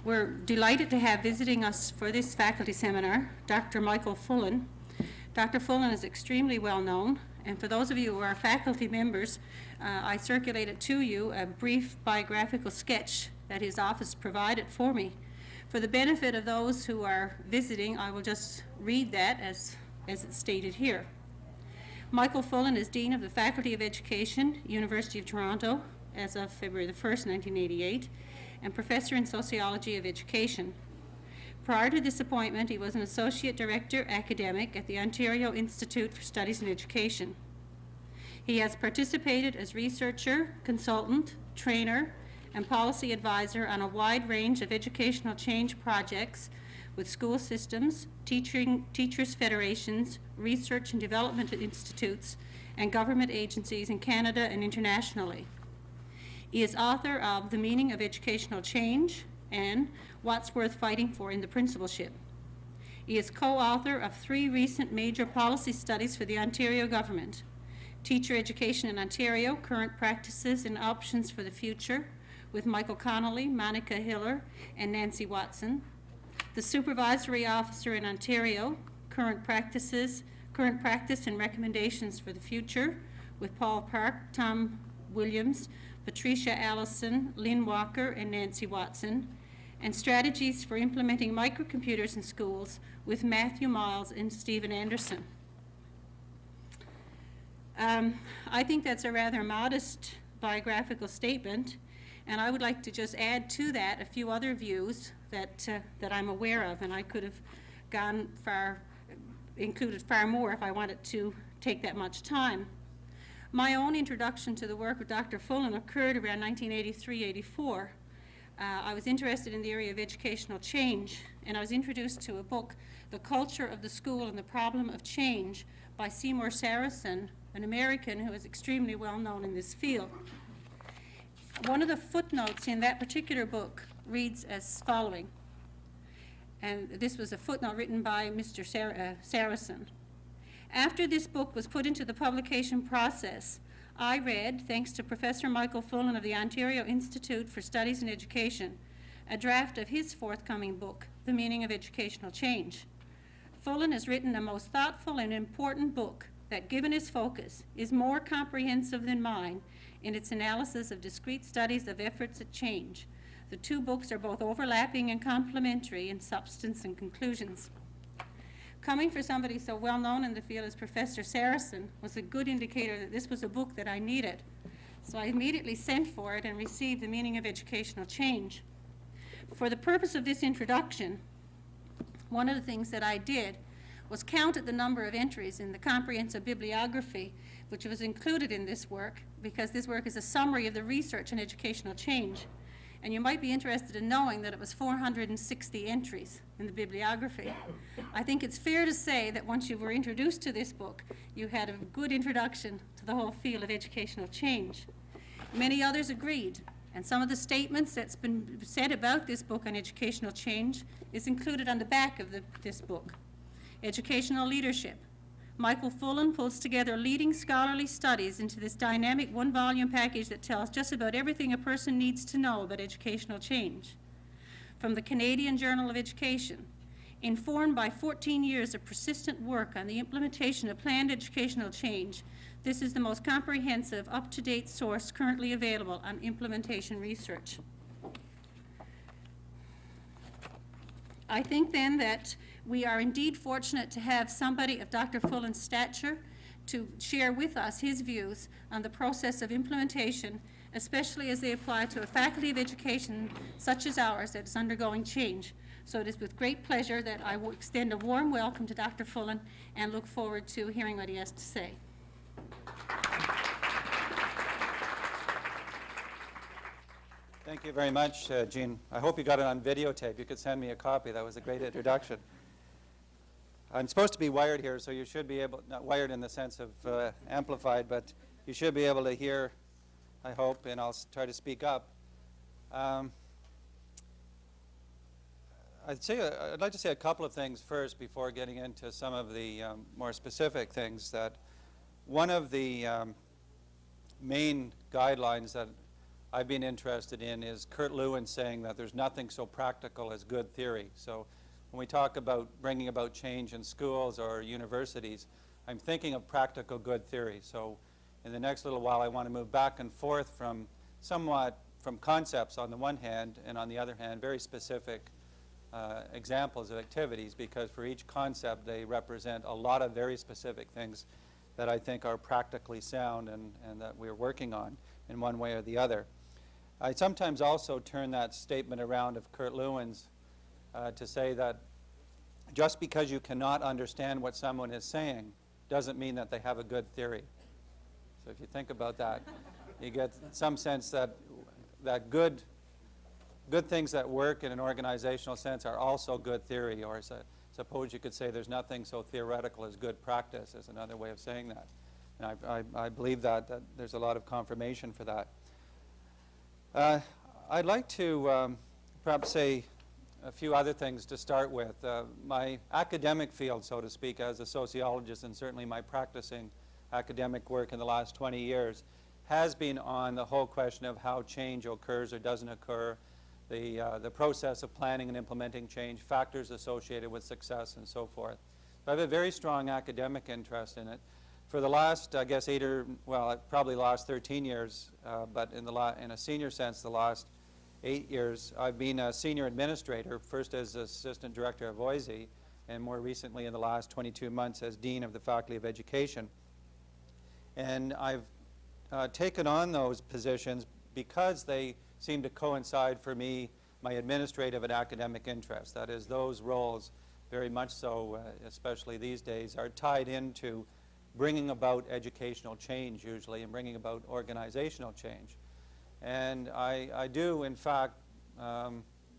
We're delighted to have visiting us for this faculty seminar Dr. Michael Fullan. Dr. Fullan is extremely well known, and for those of you who are faculty members, I circulated to you a brief biographical sketch that his office provided for me. For the benefit of those who are visiting, I will just read that as it's stated here. Michael Fullan is Dean of the Faculty of Education, University of Toronto, as of February the 1st, 1988, and Professor in Sociology of Education. Prior to this appointment, he was an Associate Director Academic at the Ontario Institute for Studies in Education. He has participated as researcher, consultant, trainer, and policy advisor on a wide range of educational change projects with school systems, teachers' federations, research and development institutes, and government agencies in Canada and internationally. He is author of The Meaning of Educational Change and What's Worth Fighting For in the Principalship. He is co-author of 3 recent major policy studies for the Ontario government: Teacher Education in Ontario, Current Practices and Options for the Future, with Michael Connolly, Monica Hiller, and Nancy Watson; The Supervisory Officer in Ontario, Current Practice and Recommendations for the Future, with Paul Park, Tom Williams, Patricia Allison, Lynn Walker, and Nancy Watson; and Strategies for Implementing Microcomputers in Schools with Matthew Miles and Stephen Anderson. I think that's a rather modest biographical statement, and I would like to just add to that a few other views that I'm aware of, and I could have included far more if I wanted to take that much time. My own introduction to the work of Dr. Fullan occurred around 1983-84. I was interested in the area of educational change, and I was introduced to a book, The Culture of the School and the Problem of Change, by Seymour Saracen, an American who is extremely well known in this field. One of the footnotes in that particular book reads as following, and this was a footnote written by Mr. Saracen. After this book was put into the publication process, I read, thanks to Professor Michael Fullan of the Ontario Institute for Studies in Education, a draft of his forthcoming book, The Meaning of Educational Change. Fullan has written a most thoughtful and important book that, given its focus, is more comprehensive than mine in its analysis of discrete studies of efforts at change. The 2 books are both overlapping and complementary in substance and conclusions. Coming for somebody so well known in the field as Professor Saracen was a good indicator that this was a book that I needed. So I immediately sent for it and received The Meaning of Educational Change. For the purpose of this introduction, one of the things that I did was counted the number of entries in the comprehensive bibliography which was included in this work, because this work is a summary of the research in educational change. And you might be interested in knowing that it was 460 entries in the bibliography. I think it's fair to say that once you were introduced to this book, you had a good introduction to the whole field of educational change. Many others agreed, and some of the statements that's been said about this book on educational change is included on the back of this book. Educational leadership. Michael Fullan pulls together leading scholarly studies into this dynamic 1-volume package that tells just about everything a person needs to know about educational change. From the Canadian Journal of Education, informed by 14 years of persistent work on the implementation of planned educational change, this is the most comprehensive, up-to-date source currently available on implementation research. I think then that we are indeed fortunate to have somebody of Dr. Fullan's stature to share with us his views on the process of implementation, especially as they apply to a faculty of education such as ours that is undergoing change. So it is with great pleasure that I will extend a warm welcome to Dr. Fullan and look forward to hearing what he has to say. Thank you very much, Jean. I hope you got it on videotape. You could send me a copy. That was a great introduction. I'm supposed to be wired here, so you should be able, not wired in the sense of amplified, but you should be able to hear, I hope, and I'll try to speak up. I'd like to say a couple of things first before getting into some of the more specific things. That one of the main guidelines that I've been interested in is Kurt Lewin saying that there's nothing so practical as good theory. So when we talk about bringing about change in schools or universities, I'm thinking of practical good theory. So in the next little while, I want to move back and forth from concepts on the one hand, and on the other hand, very specific examples of activities, because for each concept, they represent a lot of very specific things that I think are practically sound and that we're working on in one way or the other. I sometimes also turn that statement around of Kurt Lewin's to say that just because you cannot understand what someone is saying doesn't mean that they have a good theory. So if you think about that, you get some sense that good things that work in an organizational sense are also good theory, or suppose you could say there's nothing so theoretical as good practice is another way of saying that. And I believe that there's a lot of confirmation for that. I'd like to perhaps say a few other things to start with. My academic field, so to speak, as a sociologist, and certainly my practicing academic work in the last 20 years, has been on the whole question of how change occurs or doesn't occur, the process of planning and implementing change, factors associated with success, and so forth. So I have a very strong academic interest in it. For the last, I guess, probably last 13 years, but in a senior sense, the last 8 years, I've been a senior administrator, first as assistant director of OISE, and more recently in the last 22 months as dean of the Faculty of Education. And I've taken on those positions because they seem to coincide for me, my administrative and academic interests. That is, those roles, very much so, especially these days, are tied into bringing about educational change usually and bringing about organizational change. And I do, in fact,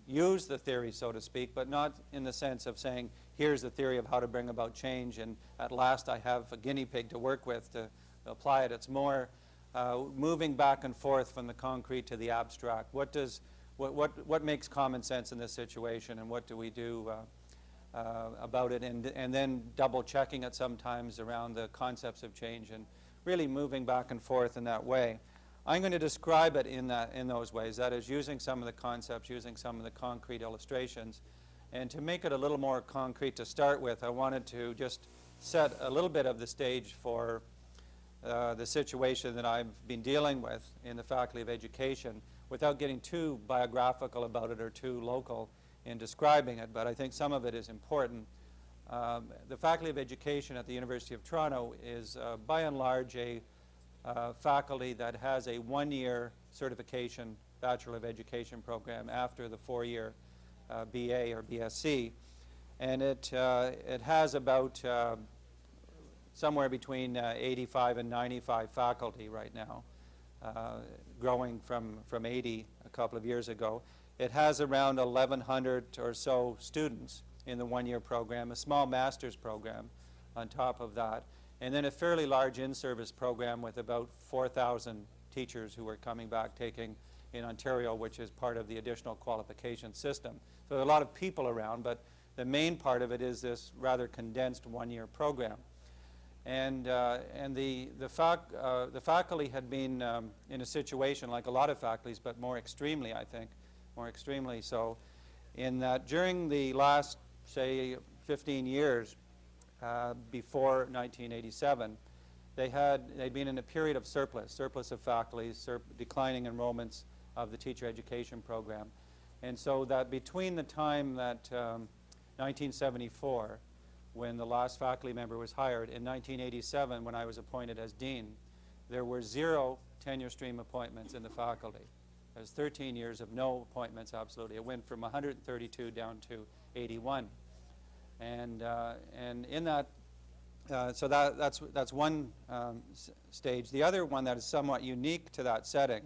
use the theory, so to speak, but not in the sense of saying, here's the theory of how to bring about change, and at last I have a guinea pig to work with to apply it. It's more moving back and forth from the concrete to the abstract. What makes common sense in this situation, and what do we do about it, and then double checking it sometimes around the concepts of change, and really moving back and forth in that way. I'm going to describe it in those ways, that is, using some of the concepts, using some of the concrete illustrations. And to make it a little more concrete to start with, I wanted to just set a little bit of the stage for the situation that I've been dealing with in the Faculty of Education without getting too biographical about it or too local in describing it, but I think some of it is important. The Faculty of Education at the University of Toronto is by and large a faculty that has a one-year certification Bachelor of Education program after the four-year BA or BSc, and it has about somewhere between 85 and 95 faculty right now, growing from 80 a couple of years ago. It has around 1,100 or so students in the one-year program, a small master's program on top of that, and then a fairly large in-service program with about 4,000 teachers who are coming back taking in Ontario, which is part of the additional qualification system. So there are a lot of people around, but the main part of it is this rather condensed one-year program. And the faculty had been in a situation like a lot of faculties, but more extremely, I think, more extremely so, in that during the last, say, 15 years before 1987, they'd been in a period of surplus of faculty, declining enrollments of the teacher education program. And so that between the time that 1974, when the last faculty member was hired, in 1987, when I was appointed as dean, there were 0 tenure stream appointments in the faculty. It was 13 years of no appointments, absolutely. It went from 132 down to 81. And in that, so that's one stage. The other one that is somewhat unique to that setting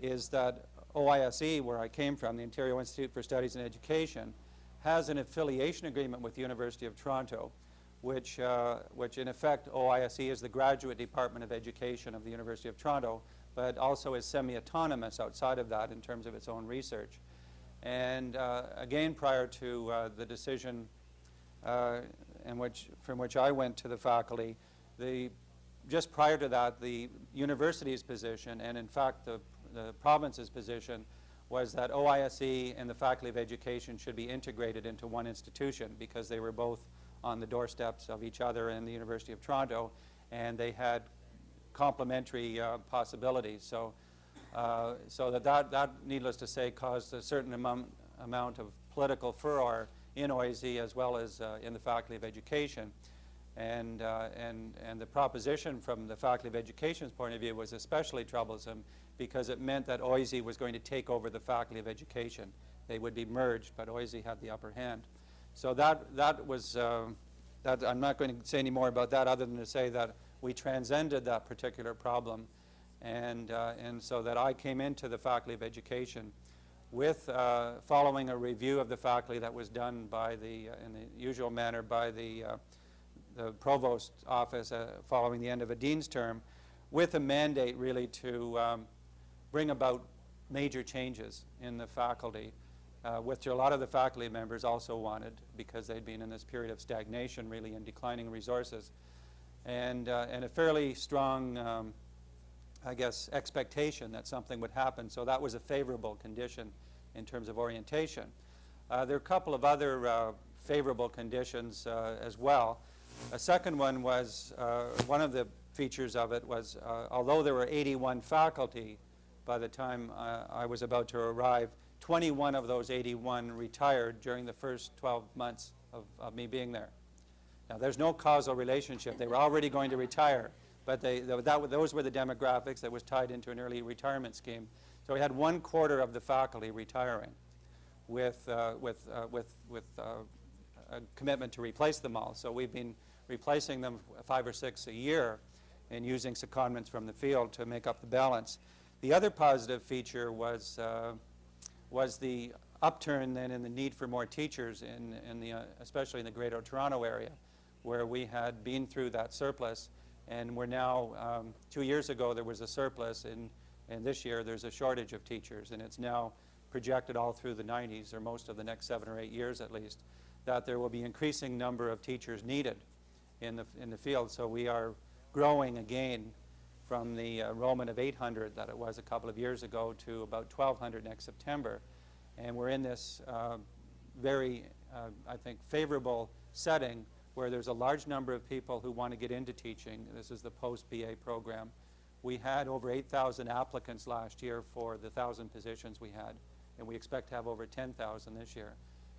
is that OISE, where I came from, the Ontario Institute for Studies in Education, has an affiliation agreement with the University of Toronto, which in effect, OISE is the graduate department of education of the University of Toronto, but also is semi-autonomous outside of that in terms of its own research. And again, prior to the decision from which I went to the faculty, just prior to that, the university's position, and in fact the province's position was that OISE and the Faculty of Education should be integrated into one institution because they were both on the doorsteps of each other in the University of Toronto, and they had complementary possibilities. So that, needless to say, caused a certain amount of political furor in OISE as well as in the Faculty of Education. And the proposition from the Faculty of Education's point of view was especially troublesome because it meant that OISE was going to take over the Faculty of Education. They would be merged, but OISE had the upper hand. So that was, I'm not going to say any more about that other than to say that we transcended that particular problem. And so that I came into the Faculty of Education with, following a review of the faculty that was done by in the usual manner by the Provost's office following the end of a dean's term, with a mandate really to bring about major changes in the faculty, which a lot of the faculty members also wanted because they'd been in this period of stagnation really and declining resources. And a fairly strong, I guess, expectation that something would happen. So that was a favorable condition in terms of orientation. There are a couple of other favorable conditions as well. A second one was, one of the features of it was, although there were 81 faculty by the time I was about to arrive, 21 of those 81 retired during the first 12 months of me being there. Now, there's no causal relationship. They were already going to retire, but those were the demographics that was tied into an early retirement scheme. So we had 1/4 of the faculty retiring with a commitment to replace them all. So we've been replacing them 5 or 6 a year and using secondments from the field to make up the balance. The other positive feature was the upturn then in the need for more teachers, especially in the Greater Toronto area, where we had been through that surplus, and we're now, 2 years ago there was a surplus, and this year there's a shortage of teachers, and it's now projected all through the 90s, or most of the next 7 or 8 years at least, that there will be increasing number of teachers needed in the field. So we are growing again from the enrollment of 800 that it was a couple of years ago to about 1,200 next September. And we're in this very, I think, favorable setting where there's a large number of people who want to get into teaching. This is the post-BA program. We had over 8,000 applicants last year for the 1,000 positions we had, and we expect to have over 10,000 this year.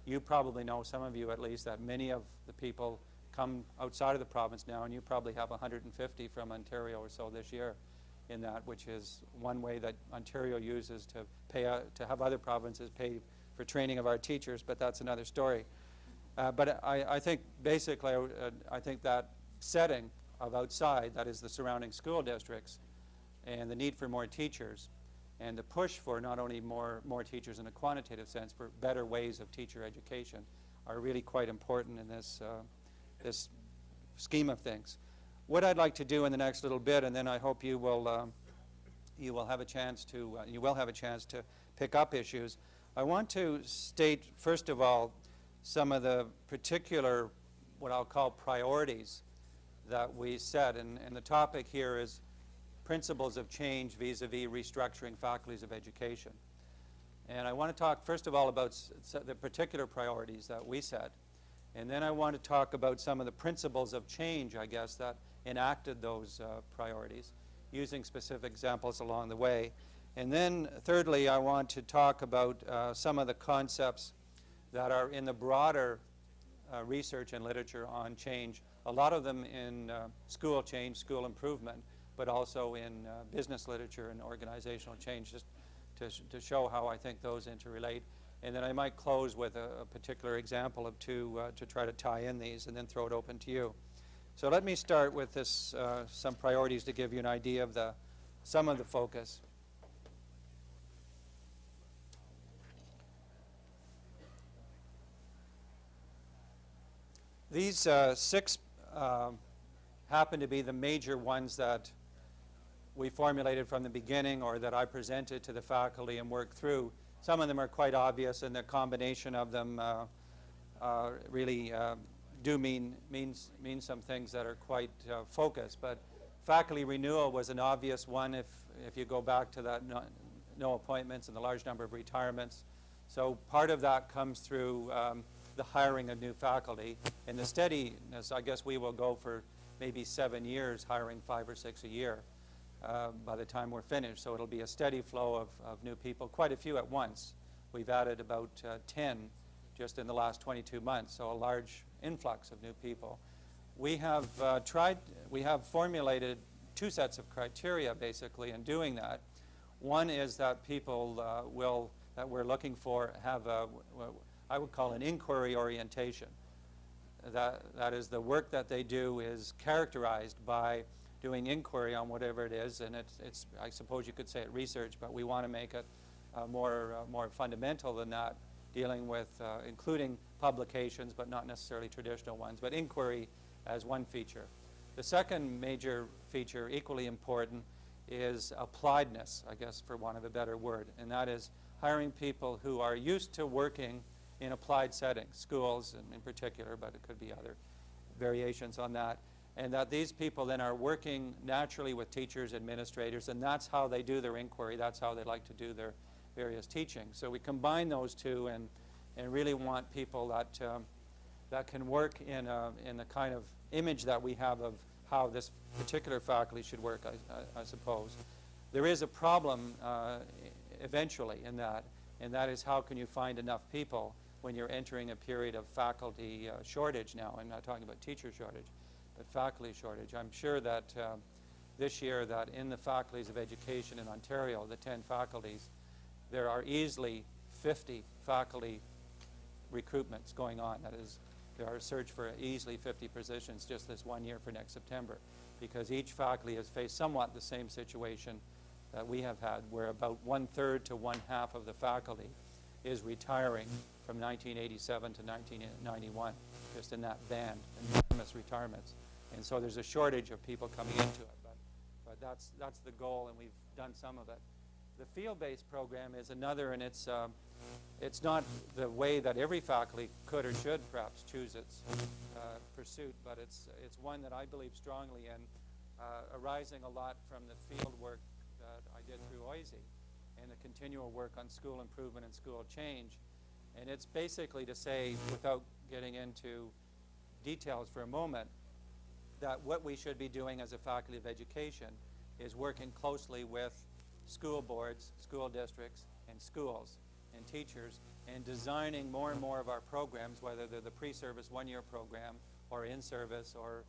You probably know, some of you at least, that many of the people come outside of the province now, and you probably have 150 from Ontario or so this year in that, which is one way that Ontario uses to to have other provinces pay for training of our teachers, but that's another story. But I think basically, I think that setting of outside, that is the surrounding school districts, and the need for more teachers, and the push for not only more teachers in a quantitative sense, but better ways of teacher education are really quite important in this scheme of things. What I'd like to do in the next little bit, and then I hope you will have a chance to pick up issues. I want to state first of all some of the particular, what I'll call priorities that we set, and the topic here is principles of change vis-a-vis restructuring faculties of education. And I want to talk first of all about the particular priorities that we set, and then I want to talk about some of the principles of change, I guess, that enacted those priorities, using specific examples along the way. And then thirdly, I want to talk about some of the concepts that are in the broader research and literature on change, a lot of them in school change, school improvement, but also in business literature and organizational change, just to show how I think those interrelate. And then I might close with a particular example of two to try to tie in these and then throw it open to you. So let me start with this, some priorities to give you an idea of some of the focus. These 6 happen to be the major ones that we formulated from the beginning, or that I presented to the faculty and worked through. Some of them are quite obvious, and the combination of them really do mean some things that are quite focused. But faculty renewal was an obvious one if you go back to that no appointments and the large number of retirements. So part of that comes through the hiring of new faculty. And the steadiness, I guess we will go for maybe 7 years, hiring 5 or 6 a year by the time we're finished. So it'll be a steady flow of new people, quite a few at once. We've added about 10 just in the last 22 months, so a large influx of new people. We have formulated 2 sets of criteria, basically, in doing that. One is that people that we're looking for have what I would call an inquiry orientation. That is, the work that they do is characterized by doing inquiry on whatever it is, and it's I suppose you could say it research, but we want to make it more fundamental than that, dealing with including publications, but not necessarily traditional ones, but inquiry as one feature. The second major feature, equally important, is appliedness, I guess, for want of a better word, and that is hiring people who are used to working in applied settings, schools in particular, but it could be other variations on that, and that these people then are working naturally with teachers, administrators, and that's how they do their inquiry, that's how they like to do their various teaching. So we combine those two and really want people that can work in the kind of image that we have of how this particular faculty should work, I suppose. There is a problem eventually in that, and that is how can you find enough people when you're entering a period of faculty shortage now. I'm not talking about teacher shortage, but faculty shortage. I'm sure that this year that in the faculties of education in Ontario, the 10 faculties, there are easily 50 faculty recruitments going on. That is, there are a search for easily 50 positions just this 1 year for next September, because each faculty has faced somewhat the same situation that we have had, where about 1/3 to 1/2 of the faculty is retiring from 1987 to 1991, just in that band, enormous retirements. And so there's a shortage of people coming into it, but that's the goal, and we've done some of it. The field-based program is another, and it's not the way that every faculty could or should perhaps choose its pursuit, but it's one that I believe strongly in, arising a lot from the field work that I did through OISE and the continual work on school improvement and school change. And it's basically to say, without getting into details for a moment, that what we should be doing as a faculty of education is working closely with school boards, school districts, and schools and teachers, and designing more and more of our programs, whether they're the pre-service 1-year program or in-service or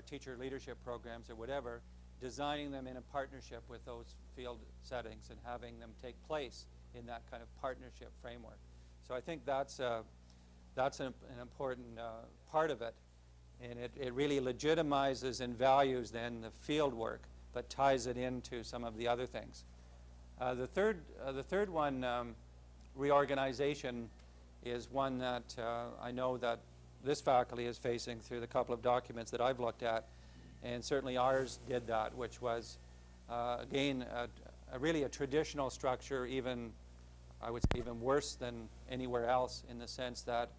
teacher leadership programs or whatever, designing them in a partnership with those field settings and having them take place in that kind of partnership framework. So I think that's an important part of it, and it really legitimizes and values then the field work, but ties it into some of the other things. The third one, reorganization, is one that I know that this faculty is facing through the couple of documents that I've looked at, and certainly ours did that, which was, again, really a traditional structure, even, I would say, even worse than anywhere else, in the sense that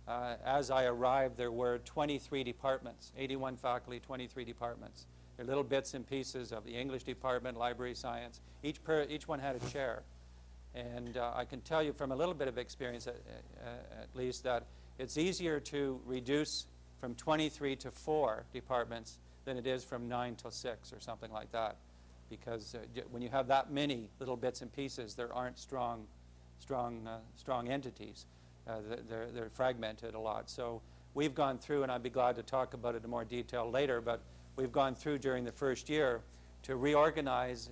as I arrived, there were 23 departments, 81 faculty, 23 departments. They're little bits and pieces of the English department, library science. Each one had a chair. And I can tell you from a little bit of experience, at least, that it's easier to reduce from 23 to 4 departments than it is from 9 to 6 or something like that. Because when you have that many little bits and pieces, there aren't strong entities. They're fragmented a lot. So we've gone through, and I'd be glad to talk about it in more detail later, but we've gone through during the first year to reorganize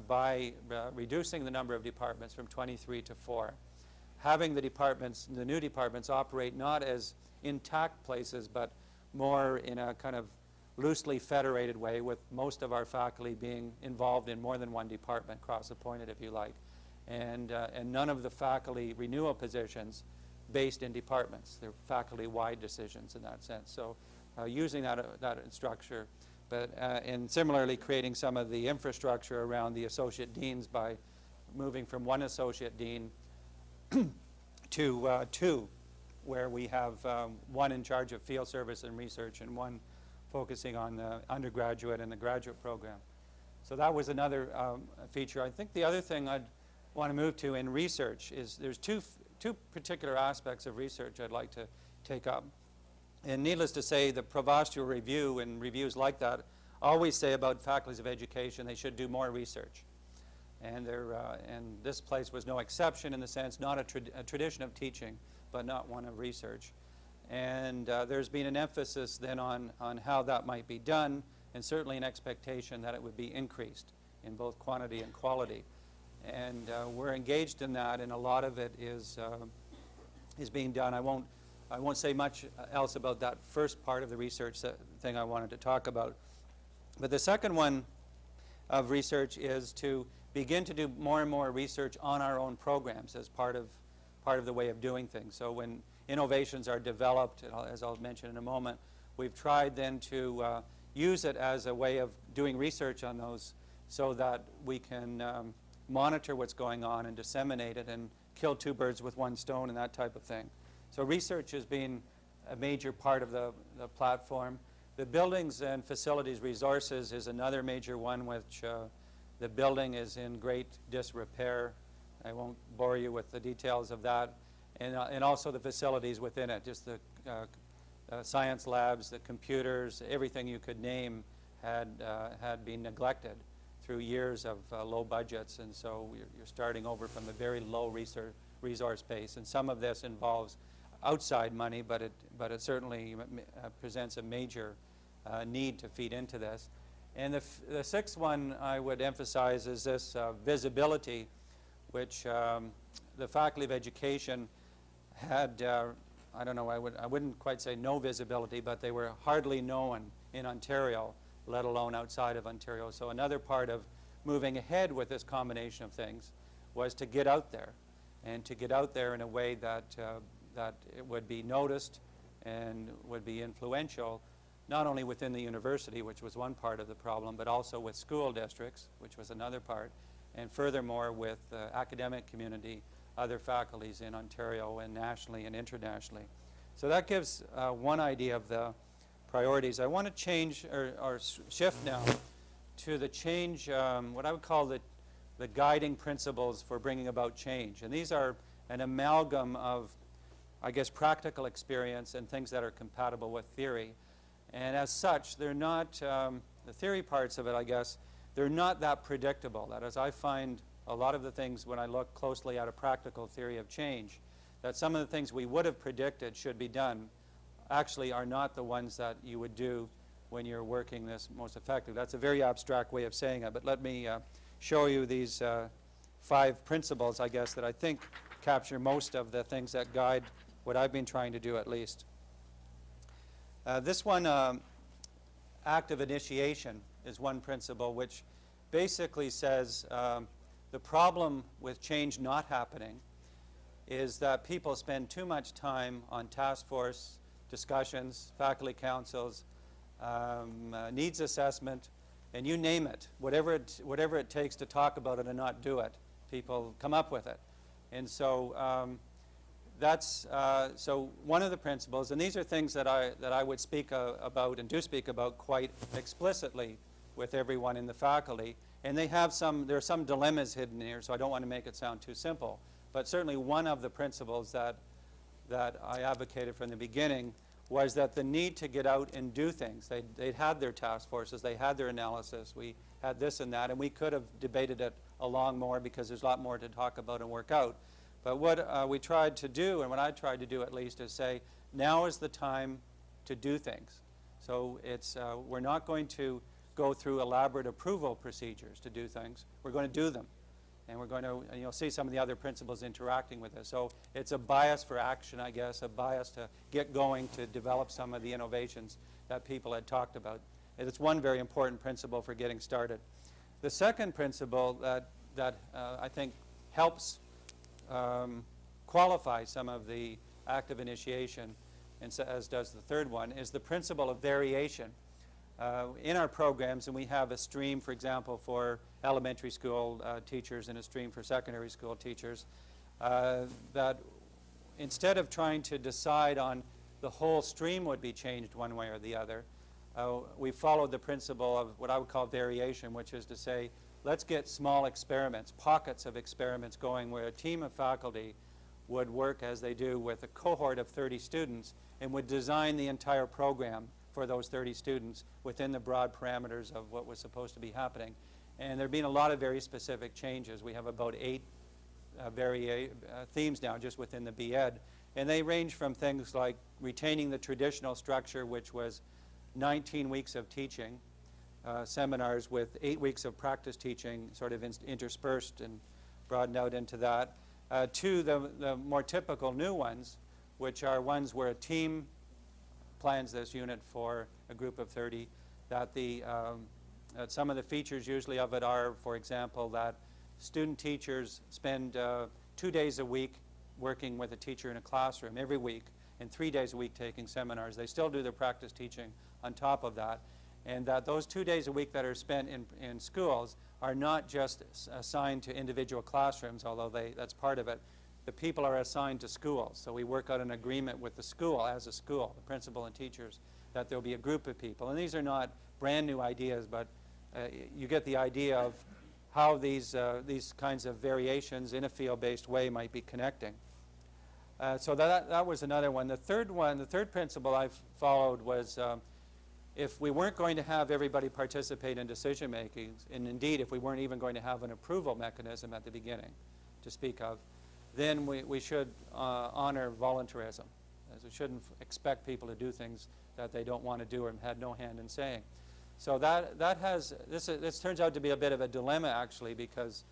by reducing the number of departments from 23 to 4. Having the new departments operate not as intact places, but more in a kind of loosely federated way, with most of our faculty being involved in more than one department, cross-appointed if you like, and none of the faculty renewal positions based in departments. They're faculty-wide decisions in that sense. So using that structure, but and similarly creating some of the infrastructure around the associate deans by moving from one associate dean to 2, where we have one in charge of field service and research and one focusing on the undergraduate and the graduate program. So that was another feature. I think the other thing I'd want to move to in research is there's two particular aspects of research I'd like to take up. And needless to say, the Provostial Review and reviews like that always say about faculties of education they should do more research. And this place was no exception in the sense, not a tradition of teaching, but not one of research. And there's been an emphasis then on how that might be done, and certainly an expectation that it would be increased in both quantity and quality. And we're engaged in that, and a lot of it is being done. I won't say much else about that first part of the research thing I wanted to talk about. But the second one of research is to begin to do more and more research on our own programs as part of the way of doing things. So when innovations are developed, as I'll mention in a moment, we've tried then to use it as a way of doing research on those so that we can monitor what's going on and disseminate it and kill two birds with one stone and that type of thing. So research has been a major part of the platform. The buildings and facilities resources is another major one, which the building is in great disrepair. I won't bore you with the details of that. And also the facilities within it, just the science labs, the computers, everything you could name had been neglected through years of low budgets. And so you're starting over from a very low resource base. And some of this involves outside money, but it certainly presents a major need to feed into this. And the sixth one I would emphasize is this visibility, which the Faculty of Education had, I don't know, I wouldn't quite say no visibility, but they were hardly known in Ontario, let alone outside of Ontario. So another part of moving ahead with this combination of things was to get out there, and to get out there in a way that it would be noticed and would be influential, not only within the university, which was one part of the problem, but also with school districts, which was another part, and furthermore with the academic community, other faculties in Ontario and nationally and internationally. So that gives one idea of the priorities. I want to change or shift now to the change, what I would call the guiding principles for bringing about change. And these are an amalgam of, I guess, practical experience and things that are compatible with theory. And as such, they're not, the theory parts of it, I guess, they're not that predictable. That is, I find a lot of the things when I look closely at a practical theory of change, that some of the things we would have predicted should be done actually are not the ones that you would do when you're working this most effective. That's a very abstract way of saying it, but let me show you these 5 principles, I guess, that I think capture most of the things that guide what I've been trying to do at least. This one, active initiation, is one principle which basically says the problem with change not happening is that people spend too much time on task force discussions, faculty councils, needs assessment, and you name it. Whatever it takes to talk about it and not do it, people come up with it. And so that's so one of the principles, and these are things that I would speak about and do speak about quite explicitly with everyone in the faculty. And there are some dilemmas hidden here, so I don't want to make it sound too simple. But certainly one of the principles that I advocated from the beginning was that the need to get out and do things. They'd had their task forces, they had their analysis, we had this and that, and we could have debated it along more because there's a lot more to talk about and work out. But what we tried to do, and what I tried to do at least, is say, now is the time to do things. So we're not going to go through elaborate approval procedures to do things. We're going to do them. And we're going to, and you'll see some of the other principles interacting with this. So it's a bias for action, I guess, a bias to get going, to develop some of the innovations that people had talked about. And it's one very important principle for getting started. The second principle that I think helps qualify some of the active initiation, and so, as does the third one, is the principle of variation. In our programs, and we have a stream, for example, for elementary school teachers and a stream for secondary school teachers, that instead of trying to decide on the whole stream would be changed one way or the other, we followed the principle of what I would call variation, which is to say, let's get small experiments, pockets of experiments going where a team of faculty would work as they do with a cohort of 30 students and would design the entire program for those 30 students within the broad parameters of what was supposed to be happening. And there have been a lot of very specific changes. We have about 8 themes now just within the B.Ed. And they range from things like retaining the traditional structure, which was 19 weeks of teaching, seminars with 8 weeks of practice teaching sort of interspersed and broadened out into that, to the more typical new ones, which are ones where a team plans this unit for a group of 30, that some of the features usually of it are, for example, that student teachers spend 2 days a week working with a teacher in a classroom every week, and 3 days a week taking seminars. They still do their practice teaching on top of that, and that those 2 days a week that are spent in schools are not just assigned to individual classrooms, although that's part of it. The people are assigned to schools, so we work out an agreement with the school as a school, the principal and teachers, that there'll be a group of people. And these are not brand new ideas, but you get the idea of how these kinds of variations in a field-based way might be connecting. So that was another one. The third principle I've followed was if we weren't going to have everybody participate in decision making, and indeed if we weren't even going to have an approval mechanism at the beginning to speak of, then we should honor voluntarism, as we shouldn't expect people to do things that they don't want to do or had no hand in saying. So this turns out to be a bit of a dilemma actually, because,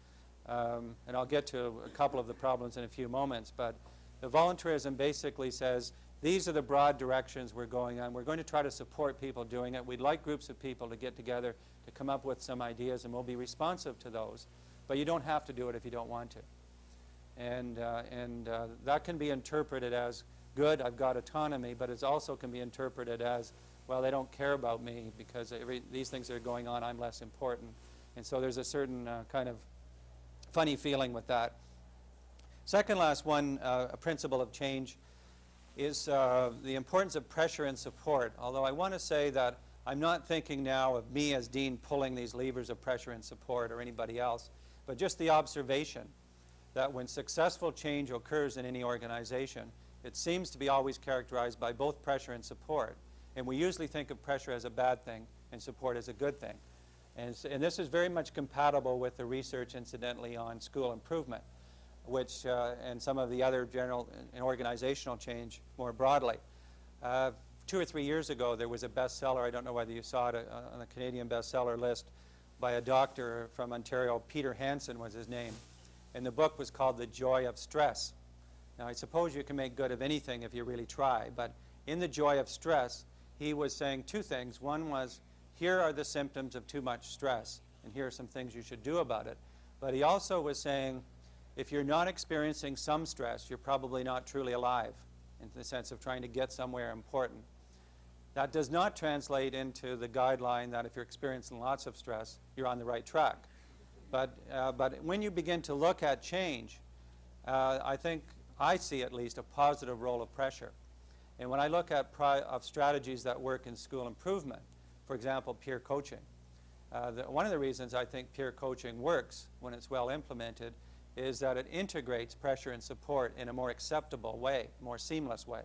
and I'll get to a couple of the problems in a few moments, but the voluntarism basically says these are the broad directions we're going on. We're going to try to support people doing it. We'd like groups of people to get together to come up with some ideas, and we'll be responsive to those. But you don't have to do it if you don't want to. And that can be interpreted as good, I've got autonomy, but it also can be interpreted as, well, they don't care about me because these things that are going on, I'm less important. And so there's a certain kind of funny feeling with that. Second last one, a principle of change, is the importance of pressure and support. Although I want to say that I'm not thinking now of me as dean pulling these levers of pressure and support or anybody else, but just the observation that when successful change occurs in any organization, it seems to be always characterized by both pressure and support. And we usually think of pressure as a bad thing and support as a good thing. And this is very much compatible with the research, incidentally, on school improvement, which, and some of the other general and organizational change more broadly. 2 or 3 years ago, there was a bestseller, I don't know whether you saw it, on the Canadian bestseller list, by a doctor from Ontario. Peter Hansen was his name. And the book was called The Joy of Stress. Now, I suppose you can make good of anything if you really try, but in The Joy of Stress, he was saying 2 things. One was, here are the symptoms of too much stress, and here are some things you should do about it. But he also was saying, if you're not experiencing some stress, you're probably not truly alive, in the sense of trying to get somewhere important. That does not translate into the guideline that if you're experiencing lots of stress, you're on the right track. But when you begin to look at change, I think I see at least a positive role of pressure. And when I look at strategies that work in school improvement, for example, peer coaching, one of the reasons I think peer coaching works when it's well implemented is that it integrates pressure and support in a more acceptable way, more seamless way.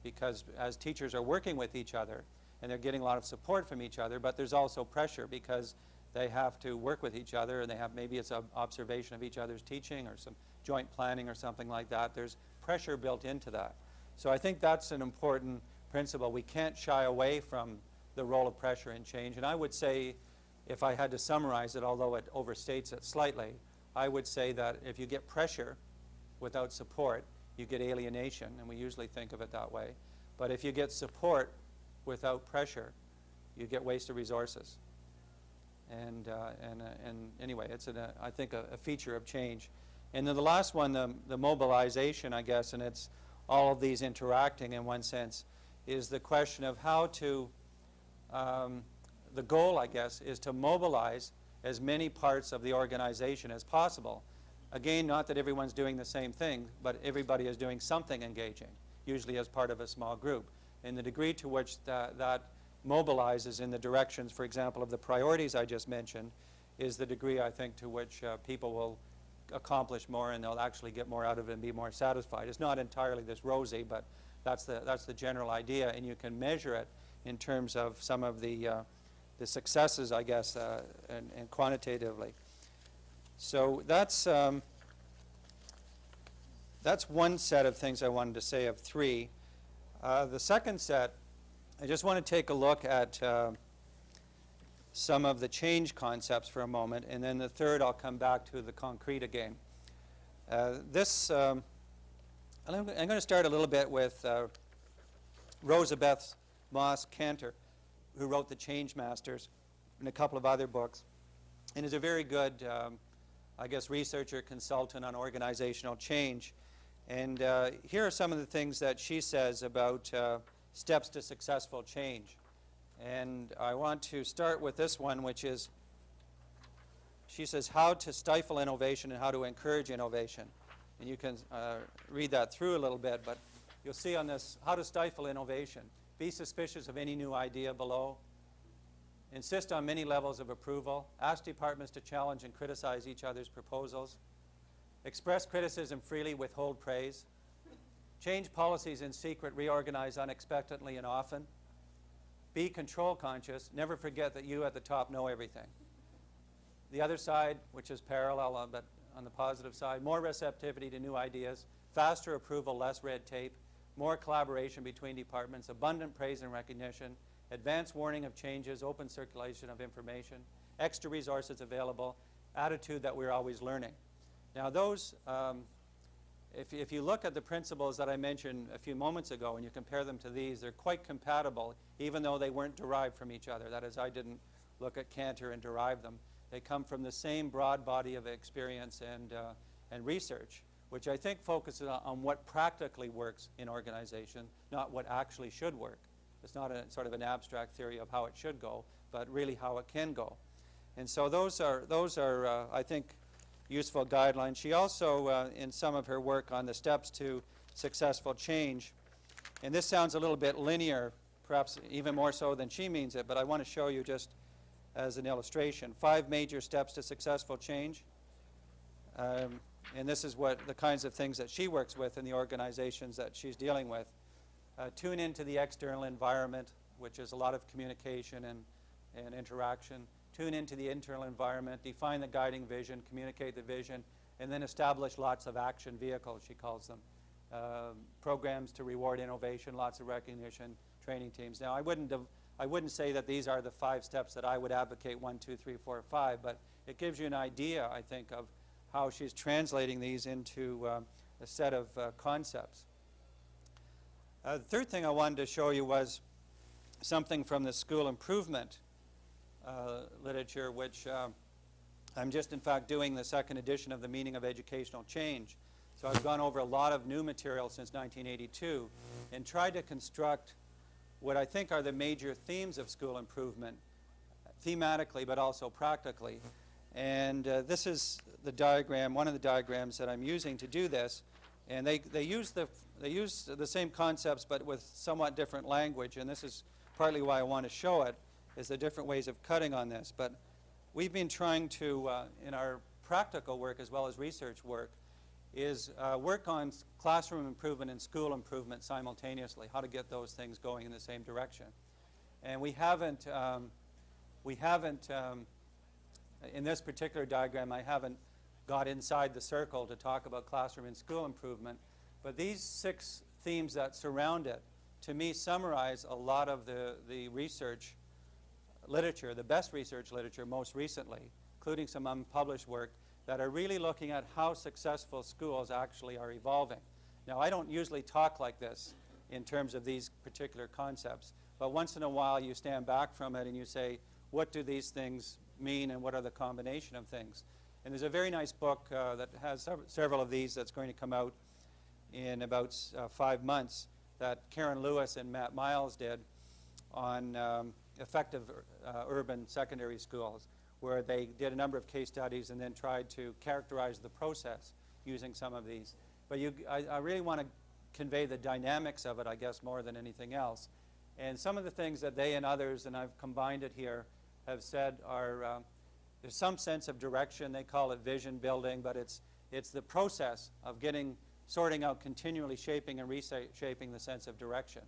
Because as teachers are working with each other, and they're getting a lot of support from each other, but there's also pressure because they have to work with each other, and they have, maybe it's an observation of each other's teaching or some joint planning or something like that. There's pressure built into that. So I think that's an important principle. We can't shy away from the role of pressure in change. And I would say, if I had to summarize it, although it overstates it slightly, I would say that if you get pressure without support, you get alienation, and we usually think of it that way. But if you get support without pressure, you get wasted resources. And anyway, it's, I think, a feature of change. And then the last one, the mobilization, I guess, and it's all of these interacting in one sense, is the question of how to, the goal, I guess, is to mobilize as many parts of the organization as possible. Again, not that everyone's doing the same thing, but everybody is doing something engaging, usually as part of a small group. And the degree to which that mobilizes in the directions, for example, of the priorities I just mentioned, is the degree, I think, to which people will accomplish more and they'll actually get more out of it and be more satisfied. It's not entirely this rosy, but that's the general idea, and you can measure it in terms of some of the successes, I guess, and quantitatively. So that's one set of things I wanted to say of three. The second set, I just want to take a look at some of the change concepts for a moment, and then the third I'll come back to the concrete again. I'm going to start a little bit with Rosabeth Moss Kanter, who wrote The Change Masters and a couple of other books, and is a very good, I guess, researcher, consultant on organizational change. And here are some of the things that she says about steps to successful change. And I want to start with this one, which is, she says, how to stifle innovation and how to encourage innovation. And you can read that through a little bit, but you'll see on this, how to stifle innovation. Be suspicious of any new idea below. Insist on many levels of approval. Ask departments to challenge and criticize each other's proposals. Express criticism freely, withhold praise. Change policies in secret, reorganize unexpectedly and often. Be control conscious. Never forget that you at the top know everything. The other side, which is parallel, but on the positive side, more receptivity to new ideas, faster approval, less red tape, more collaboration between departments, abundant praise and recognition, advance warning of changes, open circulation of information, extra resources available, attitude that we're always learning. Now those, if you look at the principles that I mentioned a few moments ago and you compare them to these, they're quite compatible, even though they weren't derived from each other. That is, I didn't look at Kanter and derive them. They come from the same broad body of experience and research, which I think focuses on what practically works in organization, not what actually should work. It's not a sort of an abstract theory of how it should go, but really how it can go. And so those are I think, useful guidelines. She also, in some of her work on the steps to successful change, and this sounds a little bit linear, perhaps even more so than she means it, but I want to show you just as an illustration. 5 major steps to successful change. And this is what the kinds of things that she works with in the organizations that she's dealing with. Tune into the external environment, which is a lot of communication and interaction. Tune into the internal environment, define the guiding vision, communicate the vision, and then establish lots of action vehicles, she calls them. Programs to reward innovation, lots of recognition, training teams. Now, I wouldn't say that these are the 5 steps that I would advocate, 1, 2, 3, 4, 5, but it gives you an idea, I think, of how she's translating these into a set of concepts. The third thing I wanted to show you was something from the school improvement literature, which I'm just, in fact, doing the 2nd edition of The Meaning of Educational Change. So I've gone over a lot of new material since 1982 and tried to construct what I think are the major themes of school improvement, thematically but also practically. And this is the diagram, one of the diagrams that I'm using to do this. And they use the same concepts but with somewhat different language, and this is partly why I want to show it, is the different ways of cutting on this. But we've been trying to, in our practical work as well as research work, is work on classroom improvement and school improvement simultaneously, how to get those things going in the same direction. And we haven't in this particular diagram, I haven't got inside the circle to talk about classroom and school improvement, but these 6 themes that surround it, to me, summarize a lot of the research literature, the best research literature most recently, including some unpublished work, that are really looking at how successful schools actually are evolving. Now, I don't usually talk like this in terms of these particular concepts, but once in a while you stand back from it and you say, what do these things mean and what are the combination of things? And there's a very nice book that has several of these that's going to come out in about 5 months that Karen Lewis and Matt Miles did on effective urban secondary schools, where they did a number of case studies and then tried to characterize the process using some of these. But I really want to convey the dynamics of it, I guess, more than anything else. And some of the things that they and others, and I've combined it here, have said are there's some sense of direction. They call it vision building, but it's the process of sorting out, continually shaping and reshaping the sense of direction.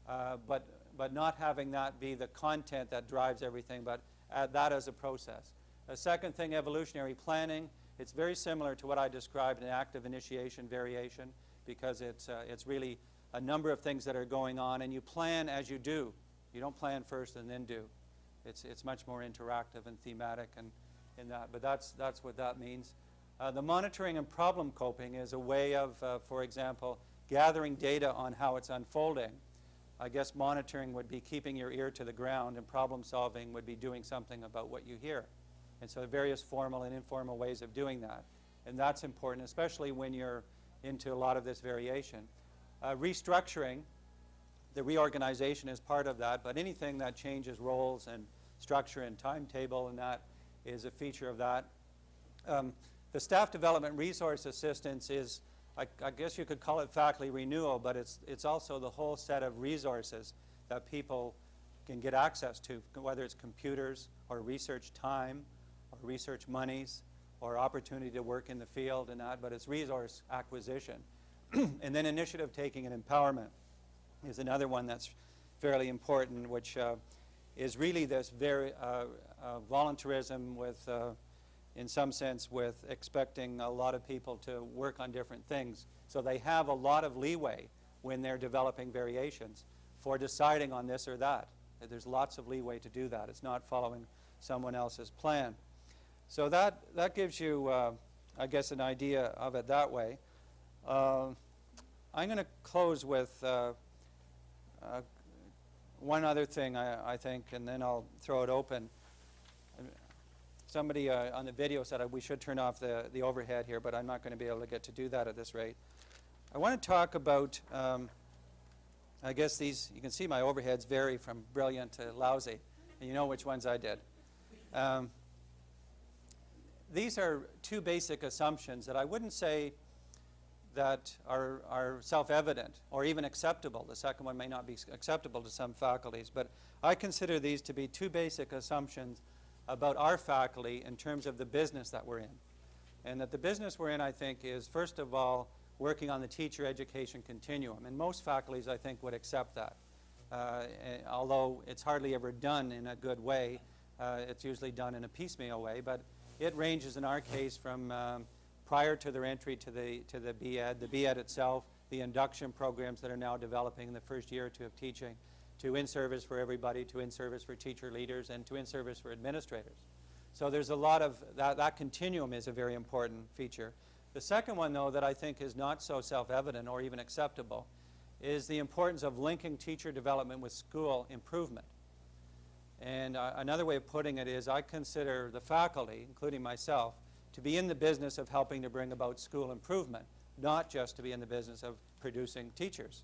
But not having that be the content that drives everything, but that as a process. A second thing, evolutionary planning. It's very similar to what I described in active initiation variation, because it's really a number of things that are going on, and you plan as you do. You don't plan first and then do. It's much more interactive and thematic and in that, but that's what that means. The monitoring and problem coping is a way of, for example, gathering data on how it's unfolding. I guess monitoring would be keeping your ear to the ground, and problem solving would be doing something about what you hear. And so various formal and informal ways of doing that. And that's important, especially when you're into a lot of this variation. Restructuring, the reorganization is part of that, but anything that changes roles and structure and timetable and that is a feature of that. The staff development resource assistance is, I guess you could call it faculty renewal, but it's also the whole set of resources that people can get access to, whether it's computers or research time or research monies or opportunity to work in the field and that, but it's resource acquisition. And then initiative taking and empowerment is another one that's fairly important, which is really this very voluntarism with, in some sense, with expecting a lot of people to work on different things. So they have a lot of leeway when they're developing variations for deciding on this or that. There's lots of leeway to do that. It's not following someone else's plan. So that gives you, I guess, an idea of it that way. I'm going to close with one other thing, I think, and then I'll throw it open. Somebody on the video said we should turn off the overhead here, but I'm not going to be able to get to do that at this rate. I want to talk about, I guess these, you can see my overheads vary from brilliant to lousy, and you know which ones I did. These are two basic assumptions that I wouldn't say that are self-evident or even acceptable. The second one may not be acceptable to some faculties, but I consider these to be two basic assumptions about our faculty in terms of the business that we're in. And that the business we're in, I think, is first of all working on the teacher education continuum. And most faculties, I think, would accept that. Although it's hardly ever done in a good way, it's usually done in a piecemeal way, but it ranges in our case from prior to their entry to the BEd itself, the induction programs that are now developing in the first year or two of teaching, to in-service for everybody, to in-service for teacher leaders, and to in-service for administrators. So there's a lot of, that continuum is a very important feature. The second one, though, that I think is not so self-evident or even acceptable is the importance of linking teacher development with school improvement. And another way of putting it is I consider the faculty, including myself, to be in the business of helping to bring about school improvement, not just to be in the business of producing teachers.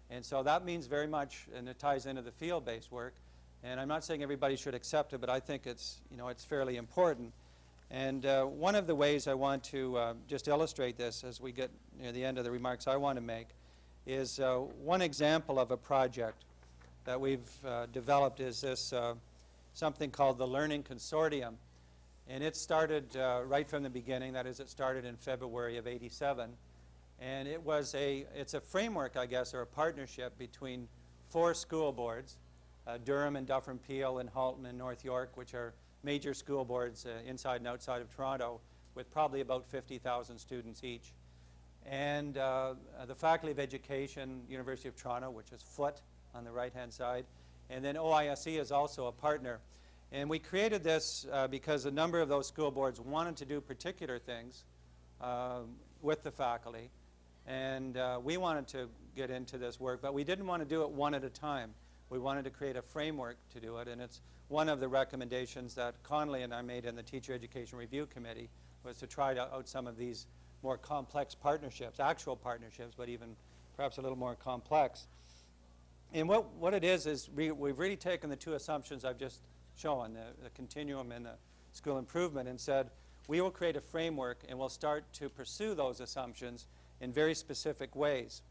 And so that means very much, and it ties into the field-based work, and I'm not saying everybody should accept it, but I think it's, it's fairly important. And one of the ways I want to just illustrate this as we get near the end of the remarks I want to make is one example of a project that we've developed is this something called the Learning Consortium. And it started right from the beginning. That is, it started in February of '87. And it's a framework, I guess, or a partnership between 4 school boards, Durham and Dufferin-Peel and Halton and North York, which are major school boards inside and outside of Toronto, with probably about 50,000 students each. And the Faculty of Education, University of Toronto, which is FOOT on the right-hand side. And then OISE is also a partner. And we created this because a number of those school boards wanted to do particular things with the faculty. And we wanted to get into this work, but we didn't want to do it one at a time. We wanted to create a framework to do it, and it's one of the recommendations that Connolly and I made in the Teacher Education Review Committee was to try out some of these more complex partnerships, actual partnerships, but even perhaps a little more complex. And what it is we've really taken the 2 assumptions I've just shown, the continuum and the school improvement, and said we will create a framework and we'll start to pursue those assumptions in very specific ways.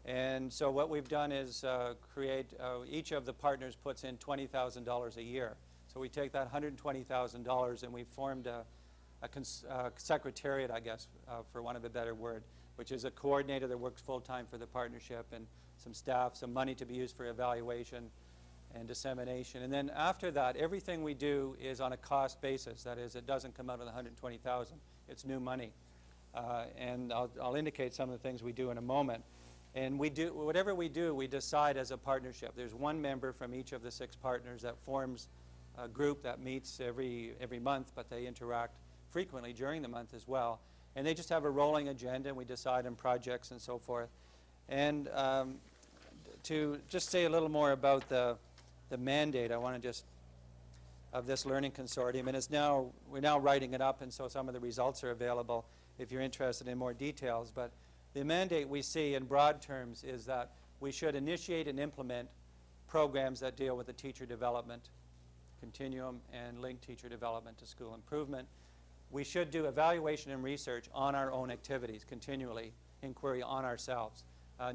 And so what we've done is create, each of the partners puts in $20,000 a year. So we take that $120,000 and we formed a secretariat, I guess, for want of a better word, which is a coordinator that works full-time for the partnership, and some staff, some money to be used for evaluation and dissemination. And then after that, everything we do is on a cost basis. That is, it doesn't come out of the $120,000. It's new money. And I'll indicate some of the things we do in a moment. And we do, whatever we do, we decide as a partnership. There's one member from each of the 6 partners that forms a group that meets every month, but they interact frequently during the month as well. And they just have a rolling agenda, and we decide on projects and so forth. And to just say a little more about the mandate, I want to just, of this Learning Consortium, and we're now writing it up, and so some of the results are available if you're interested in more details. But the mandate we see in broad terms is that we should initiate and implement programs that deal with the teacher development continuum and link teacher development to school improvement. We should do evaluation and research on our own activities continually, inquiry on ourselves.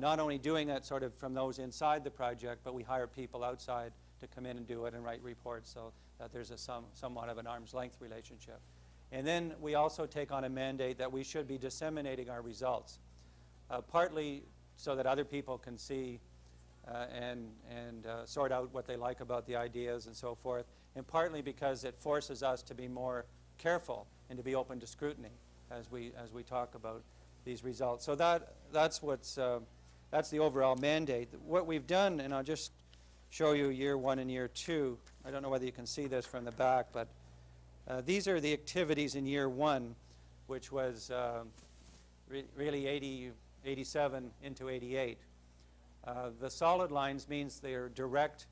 Not only doing that sort of from those inside the project, but we hire people outside to come in and do it and write reports, so that there's a somewhat of an arm's length relationship. And then we also take on a mandate that we should be disseminating our results, partly so that other people can see and sort out what they like about the ideas and so forth, and partly because it forces us to be more careful and to be open to scrutiny as we talk about these results. So that's the overall mandate. What we've done, and I'll just show you year 1 and year 2. I don't know whether you can see this from the back, but these are the activities in year 1, which was really 87 into 88. The solid lines means they're direct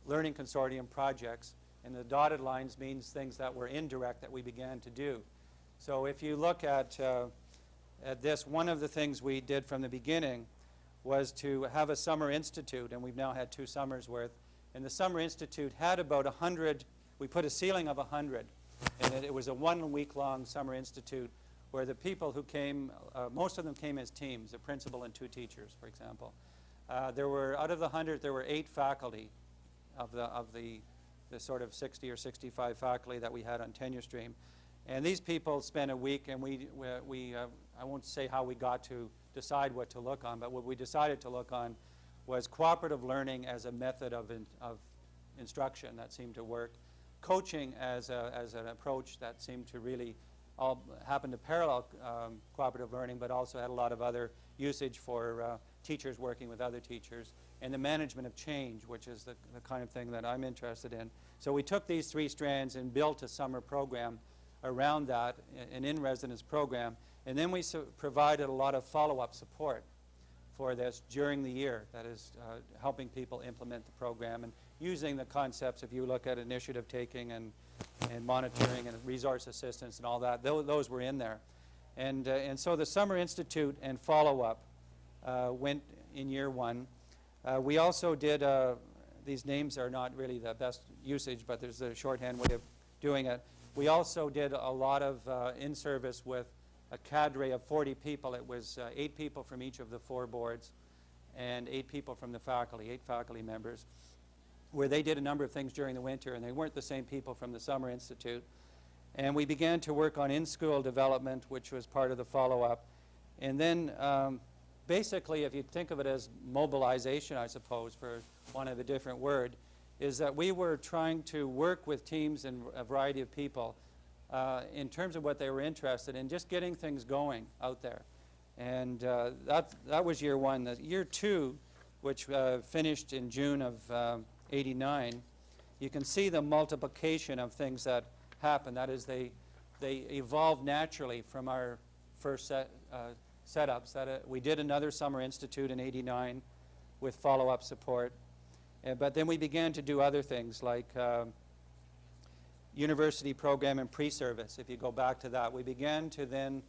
Learning Consortium projects, and the dotted lines means things that were indirect that we began to do. So if you look at this, one of the things we did from the beginning was to have a summer institute, and we've now had 2 summers worth. And the summer institute had about 100, we put a ceiling of 100, and it was a 1-week-long summer institute where the people who came, most of them came as teams, a principal and 2 teachers, for example. There were, out of the 100, there were 8 faculty of the sort of 60 or 65 faculty that we had on tenure stream. And these people spent a week, and I won't say how we got to decide what to look on, but what we decided to look on was cooperative learning as a method of instruction that seemed to work, coaching as an approach that seemed to really all happen to parallel cooperative learning, but also had a lot of other usage for teachers working with other teachers, and the management of change, which is the kind of thing that I'm interested in. So we took these 3 strands and built a summer program around that, an in-residence program, and then we provided a lot of follow-up support for this during the year, that is helping people implement the program and using the concepts, if you look at initiative taking and monitoring and resource assistance and all that, those were in there. And so the Summer Institute and follow-up went in year 1. We also did, these names are not really the best usage, but there's a shorthand way of doing it. We also did a lot of in-service with a cadre of 40 people. It was 8 people from each of the 4 boards and 8 people from the faculty, 8 faculty members, where they did a number of things during the winter, and they weren't the same people from the Summer Institute. And we began to work on in-school development, which was part of the follow-up. And then basically, if you think of it as mobilization, I suppose, for want of a different word, is that we were trying to work with teams and a variety of people in terms of what they were interested in, just getting things going out there. And that was year 1. The year 2, which finished in June of '89, you can see the multiplication of things that happened. That is, they evolved naturally from our first setups. We did another Summer Institute in '89 with follow-up support. But then we began to do other things like university program and pre-service. If you go back to that, we began to then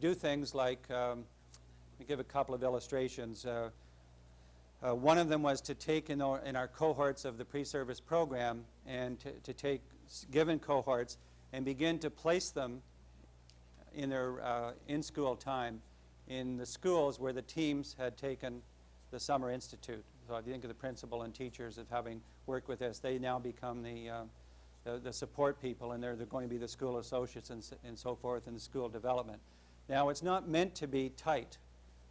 do things like, let me give a couple of illustrations. One of them was to take in our cohorts of the pre-service program and to take given cohorts and begin to place them in their in-school time in the schools where the teams had taken the Summer Institute. So I think of the principal and teachers of having worked with this, they now become the support people, and they're going to be the school associates and so forth in the school development. Now, it's not meant to be tight.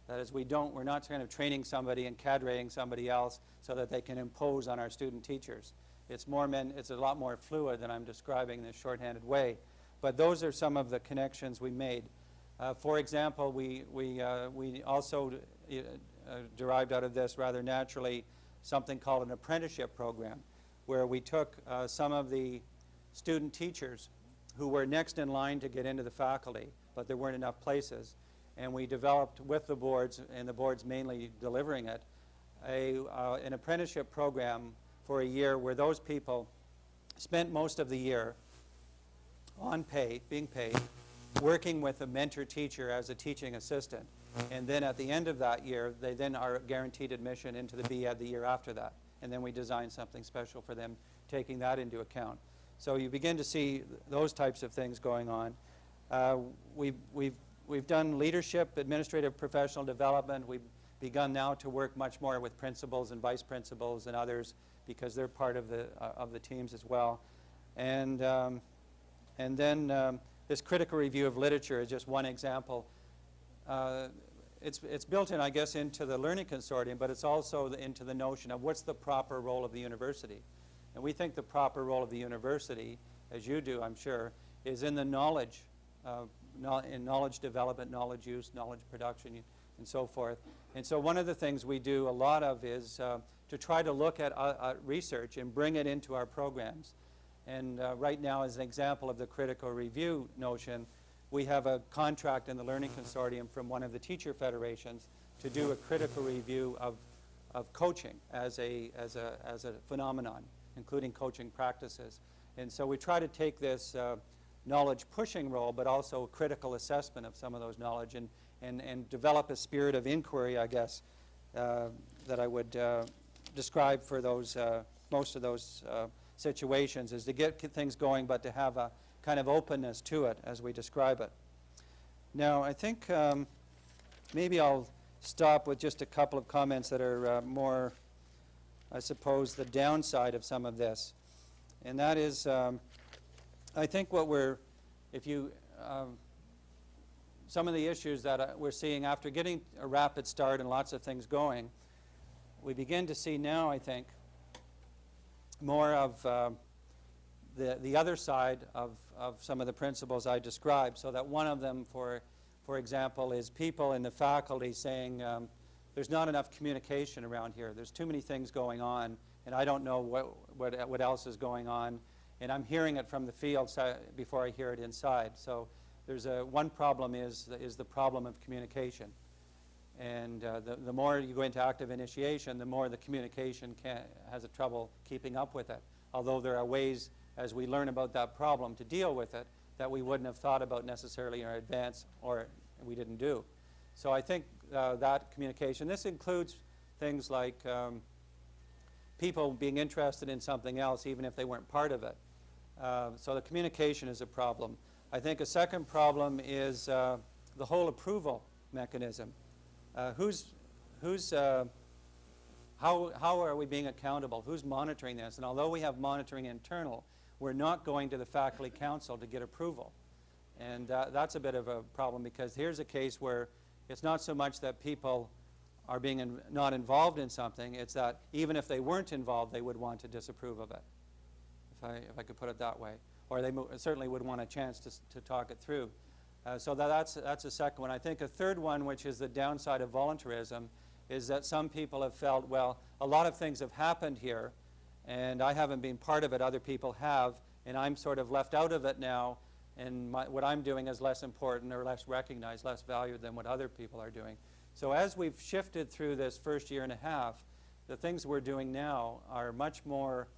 That is, we're not kind of training somebody and cadreing somebody else so that they can impose on our student teachers. It's a lot more fluid than I'm describing in this shorthanded way. But those are some of the connections we made. For example, we also derived out of this rather naturally something called an apprenticeship program, where we took some of the student teachers who were next in line to get into the faculty, but there weren't enough places. And we developed with the boards, and the boards mainly delivering it, an apprenticeship program for a year where those people spent most of the year on pay, being paid, working with a mentor teacher as a teaching assistant. And then at the end of that year, they then are guaranteed admission into the BEd the year after that. And then we designed something special for them, taking that into account. So you begin to see those types of things going on. We've done leadership, administrative, professional development. We've begun now to work much more with principals and vice principals and others because they're part of the teams as well. And then this critical review of literature is just one example. It's built in, I guess, into the Learning Consortium, but it's also into the notion of what's the proper role of the university. And we think the proper role of the university, as you do, I'm sure, is in the knowledge, in knowledge development, knowledge use, knowledge production, and so forth. And so one of the things we do a lot of is to try to look at research and bring it into our programs. And right now, as an example of the critical review notion, we have a contract in the Learning Consortium from one of the teacher federations to do a critical review of coaching as a phenomenon, including coaching practices. And so we try to take this knowledge pushing role, but also critical assessment of some of those knowledge and develop a spirit of inquiry, I guess, that I would describe for those most of those situations, is to get things going, but to have a kind of openness to it as we describe it. Now, I think maybe I'll stop with just a couple of comments that are more, I suppose, the downside of some of this. And that is, I think some of the issues that we're seeing after getting a rapid start and lots of things going, we begin to see now, I think, more of the other side of some of the principles I described, so that one of them, for example, is people in the faculty saying, there's not enough communication around here. There's too many things going on, and I don't know what else is going on, and I'm hearing it from the field before I hear it inside. So there's one problem is the problem of communication. And the more you go into active initiation, the more the communication has a trouble keeping up with it. Although there are ways, as we learn about that problem, to deal with it that we wouldn't have thought about necessarily in our advance, or we didn't do. So I think that communication, this includes things like people being interested in something else even if they weren't part of it. So the communication is a problem. I think a second problem is the whole approval mechanism. How are we being accountable? Who's monitoring this? And although we have monitoring internal, we're not going to the faculty council to get approval. And that's a bit of a problem, because here's a case where it's not so much that people are being not involved in something, it's that even if they weren't involved, they would want to disapprove of it, if I could put it that way. Or they certainly would want a chance to talk it through. So that's a second one. I think a third one, which is the downside of voluntarism, is that some people have felt, well, a lot of things have happened here, and I haven't been part of it, other people have, and I'm sort of left out of it now, and what I'm doing is less important or less recognized, less valued than what other people are doing. So as we've shifted through this first year and a half, the things we're doing now are much more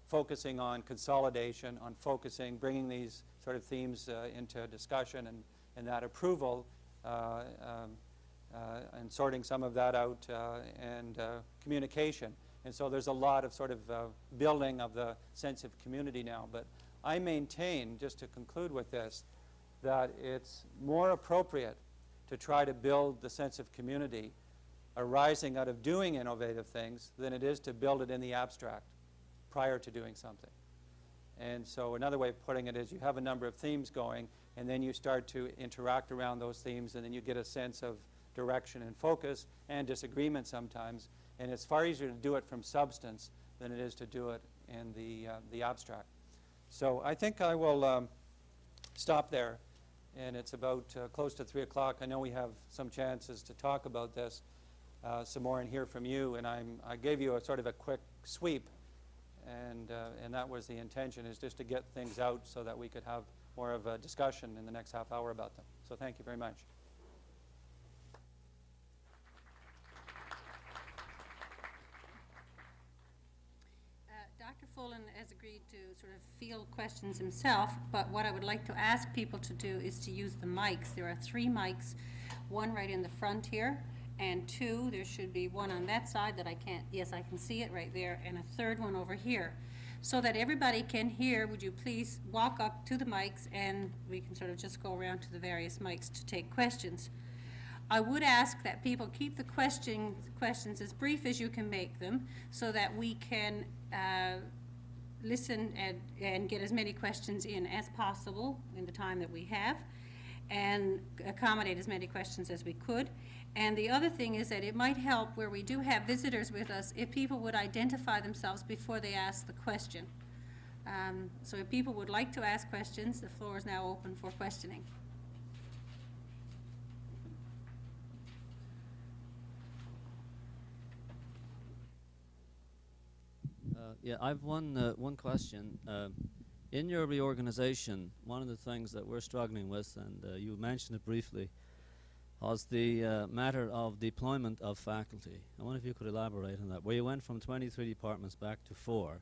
focusing on consolidation, on bringing these sort of themes into discussion and that approval, and sorting some of that out, and communication. And so there's a lot of sort of building of the sense of community now. But I maintain, just to conclude with this, that it's more appropriate to try to build the sense of community arising out of doing innovative things than it is to build it in the abstract prior to doing something. And so another way of putting it is you have a number of themes going, and then you start to interact around those themes, and then you get a sense of direction and focus and disagreement sometimes. And it's far easier to do it from substance than it is to do it in the abstract. So I think I will stop there. And it's about close to 3 o'clock. I know we have some chances to talk about this some more and hear from you. And I gave you a sort of a quick sweep. And that was the intention, is just to get things out so that we could have more of a discussion in the next half hour about them. So thank you very much. Dr. Fullen has agreed to sort of field questions himself, but what I would like to ask people to do is to use the mics. There are 3 mics, one right in the front here, and 2, there should be one on that side that I can't, yes, I can see it right there, and a 3rd one over here. So that everybody can hear, would you please walk up to the mics, and we can sort of just go around to the various mics to take questions. I would ask that people keep the questions as brief as you can make them, so that we can listen and get as many questions in as possible in the time that we have, and accommodate as many questions as we could. And the other thing is that it might help, where we do have visitors with us, if people would identify themselves before they ask the question. So if people would like to ask questions, the floor is now open for questioning. Yeah, I've one question. In your reorganization, one of the things that we're struggling with, and you mentioned it briefly, was the matter of deployment of faculty. I wonder if you could elaborate on that. Where you went from 23 departments back to 4,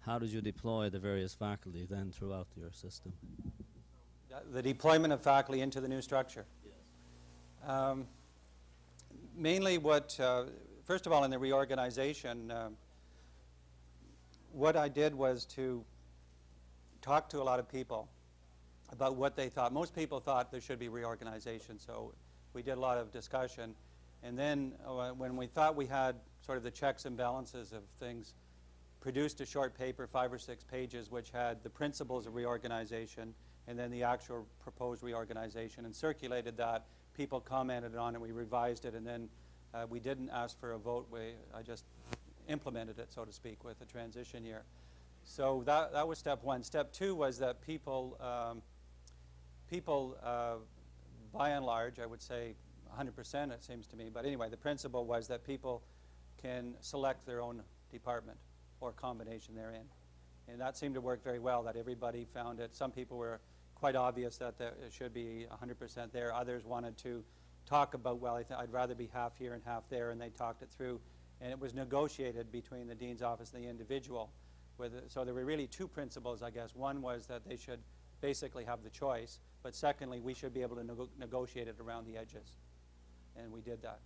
how did you deploy the various faculty then throughout your system? The deployment of faculty into the new structure. Yes. Mainly first of all, in the reorganization, what I did was to talk to a lot of people about what they thought. Most people thought there should be reorganization, so we did a lot of discussion. And then when we thought we had sort of the checks and balances of things, produced a short paper, 5 or 6 pages, which had the principles of reorganization and then the actual proposed reorganization, and circulated that. People commented on it, we revised it, and then we didn't ask for a vote. I just implemented it, so to speak, with the transition year. So that was step 1. Step 2 was that people, by and large, I would say 100% it seems to me, but anyway, the principle was that people can select their own department or combination therein. And that seemed to work very well, that everybody found it. Some people were quite obvious that it should be 100% there. Others wanted to talk about, well, I'd rather be half here and half there, and they talked it through. And it was negotiated between the dean's office and the individual. So there were really 2 principles, I guess. One was that they should basically have the choice, but secondly, we should be able to negotiate it around the edges. And we did that.